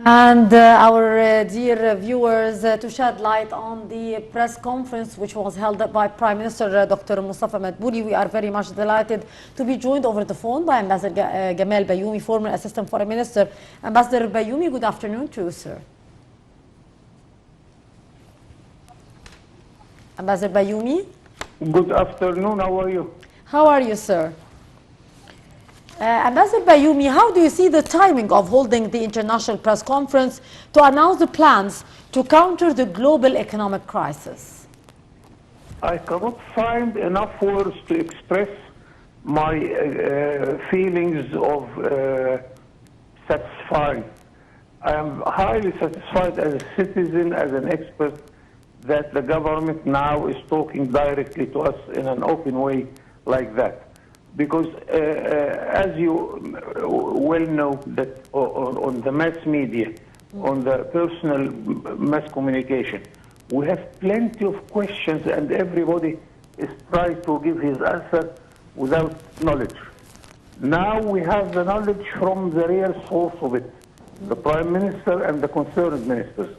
And our dear viewers, to shed light on the press conference which was held by Prime Minister Dr. Mustafa Madbouli, we are very much delighted to be joined over the phone by Ambassador Gamal Bayoumi, former Assistant Foreign Minister. Ambassador Bayoumi, good afternoon to you, sir. Ambassador Bayoumi? Good afternoon, how are you? How are you, sir? Ambassador Bayoumi, how do you see the timing of holding the international press conference to announce the plans to counter the global economic crisis? I cannot find enough words to express my feelings of satisfied. I am highly satisfied as a citizen, as an expert, that the government now is talking directly to us in an open way like that. Because as you well know, that on the mass media, on the personal mass communication, we have plenty of questions and everybody is trying to give his answer without knowledge. Now we have the knowledge from the real source of it, the Prime Minister and the concerned ministers.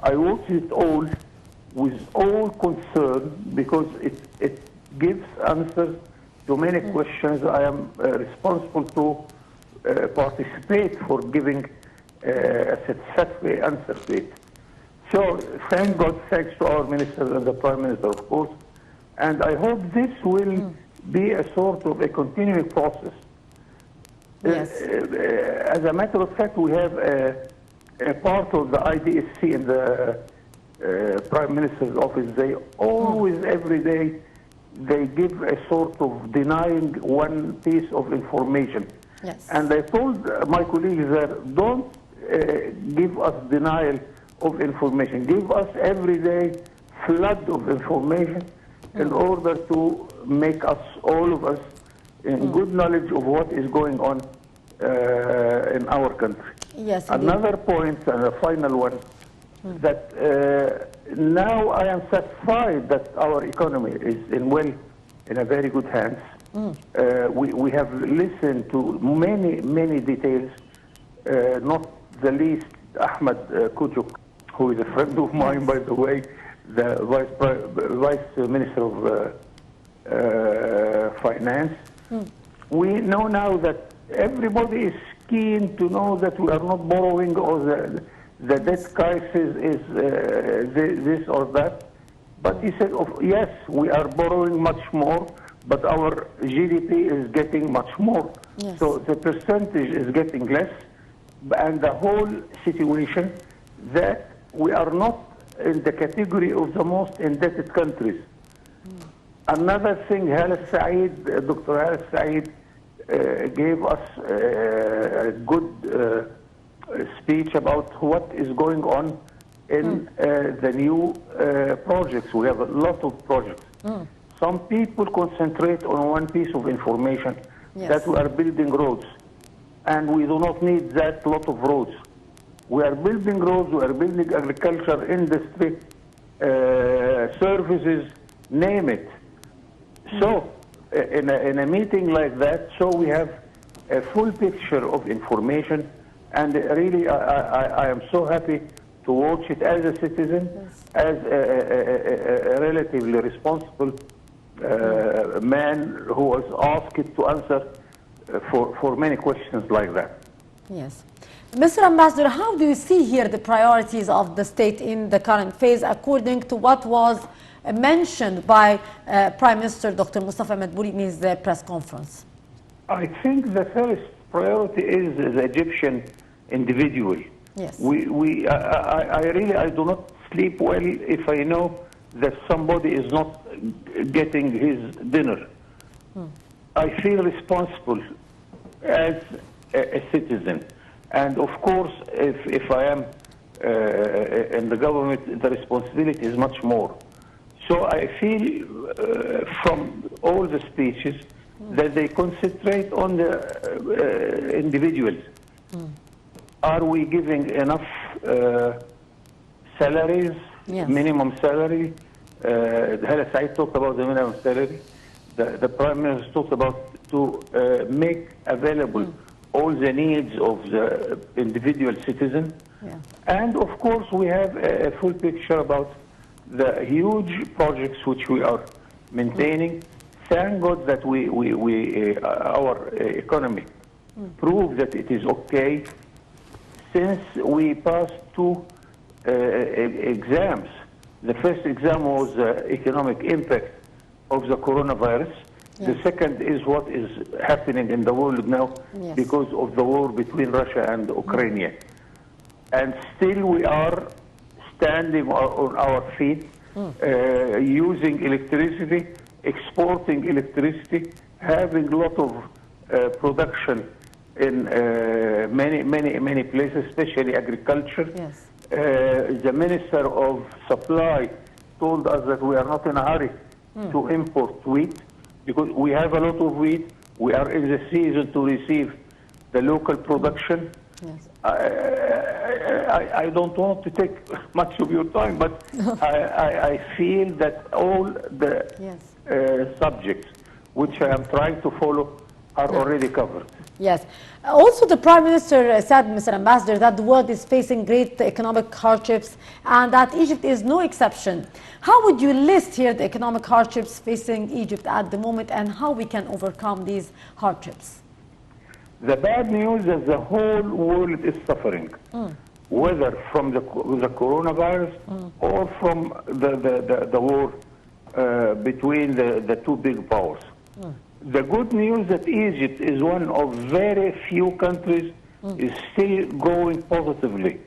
I watch it all with all concern because it gives answers to many questions. I am responsible to participate for giving a satisfactory answer to it. So thank God, thanks to our ministers and the Prime Minister, of course. And I hope this will be a sort of a continuing process. Yes. As a matter of fact, we have a part of the IDSC in the Prime Minister's office. They always, every day, they give a sort of denying one piece of information. Yes. And I told my colleagues there, don't give us denial of information. Give us every day flood of information in order to make us, all of us, in good knowledge of what is going on in our country. Yes, indeed. Another point, and a final one, that now I am satisfied that our economy is in a very good hands. We have listened to many details, not the least Ahmed Kujuk, who is a friend of mine, by the way, the Vice Minister of Finance. We know now that everybody is keen to know that we are not borrowing, or the debt crisis is this or that. But he said, yes, we are borrowing much more, but our GDP is getting much more. Yes. So the percentage is getting less, and the whole situation that we are not in the category of the most indebted countries. Another thing, Dr. Halis Saeed gave us a good speech about what is going on in the new projects. We have a lot of projects. Some people concentrate on one piece of information, that we are building roads, and we do not need that lot of roads. We are building roads, we are building agriculture, industry, services, name it. So in a meeting like that, so we have a full picture of information, and really I am so happy to watch it as a citizen, as a relatively responsible man who was asked to answer for many questions like that. Yes. Mr. Ambassador, how do you see here the priorities of the state in the current phase according to what was mentioned by Prime Minister Dr. Mustafa Madbouli in the press conference? I think the first priority is the Egyptian individual. Yes. I do not sleep well if I know that somebody is not getting his dinner. I feel responsible as a citizen. And of course, if I am in the government, the responsibility is much more. So I feel from all the speeches that they concentrate on the individuals. Are we giving enough salaries, minimum salary? Halis Saeed talked about the minimum salary. The Prime Minister talked about to make available all the needs of the individual citizen. Yeah. And of course, we have a full picture about the huge projects which we are maintaining. Thank God that our economy proved that it is okay since we passed two exams. The first exam was economic impact of the coronavirus. Yes. The second is what is happening in the world now Yes. because of the war between Russia and Ukraine. And still we are standing on our feet, using electricity, exporting electricity, having a lot of production in many places, especially agriculture. Yes. The Minister of Supply told us that we are not in a hurry to import wheat because we have a lot of wheat. We are in the season to receive the local production. Yes. I don't want to take much of your time, but I feel that all the subjects which I am trying to follow are already covered. Yes. Also, the Prime Minister said, Mr. Ambassador, that the world is facing great economic hardships and that Egypt is no exception. How would you list here the economic hardships facing Egypt at the moment and how we can overcome these hardships? The bad news is the whole world is suffering, whether from the coronavirus or from the war between the two big powers. The good news that Egypt is one of very few countries is still growing positively.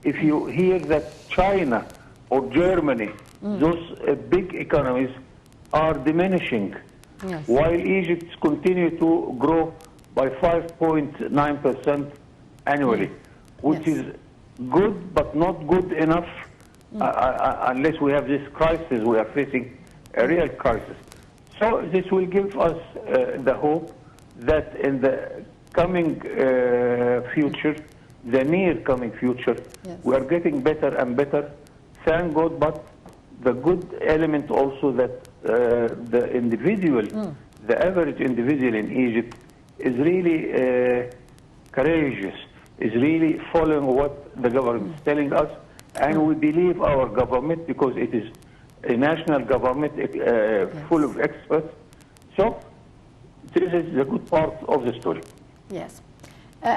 If you hear that China or Germany, those big economies are diminishing, while Egypt continue to grow by 5.9% annually, which is good but not good enough unless we have this crisis. We are facing a real crisis. So this will give us the hope that in the coming future, the near coming future, we are getting better and better, thank God, but the good element also that the individual, the average individual in Egypt is really courageous, is really following what the government is telling us, and we believe our government because it is a national government full of experts. So this is the good part of the story. Yes.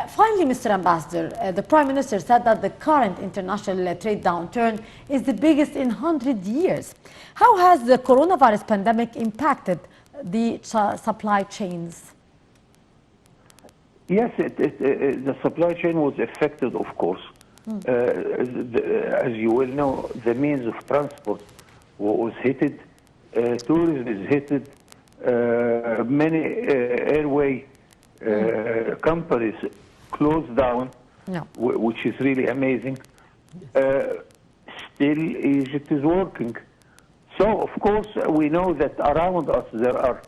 Finally, Mr. Ambassador, the Prime Minister said that the current international trade downturn is the biggest in 100 years. How has the coronavirus pandemic impacted the supply chains? Yes, the supply chain was affected, of course. As you well know, the means of transport was hit, tourism is hit, many airway companies closed down, which is really amazing. Still, Egypt is working. So, of course, we know that around us there are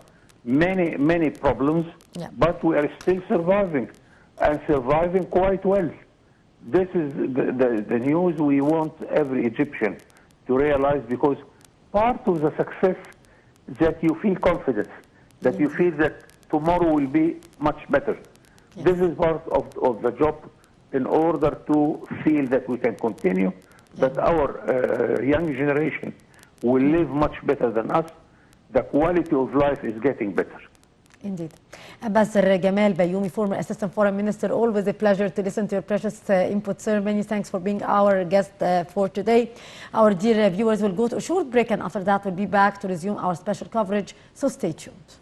many problems, but we are still surviving, and surviving quite well. This is the news we want every Egyptian to realize, because part of the success that you feel confidence, that you feel that tomorrow will be much better. Yes. This is part of the job in order to feel that we can continue, that our young generation will live much better than us. The quality of life is getting better. Indeed. Ambassador Gamal Bayoumi, former Assistant Foreign Minister, always a pleasure to listen to your precious input, sir. Many thanks for being our guest for today. Our dear viewers will go to a short break, and after that we'll be back to resume our special coverage, so stay tuned.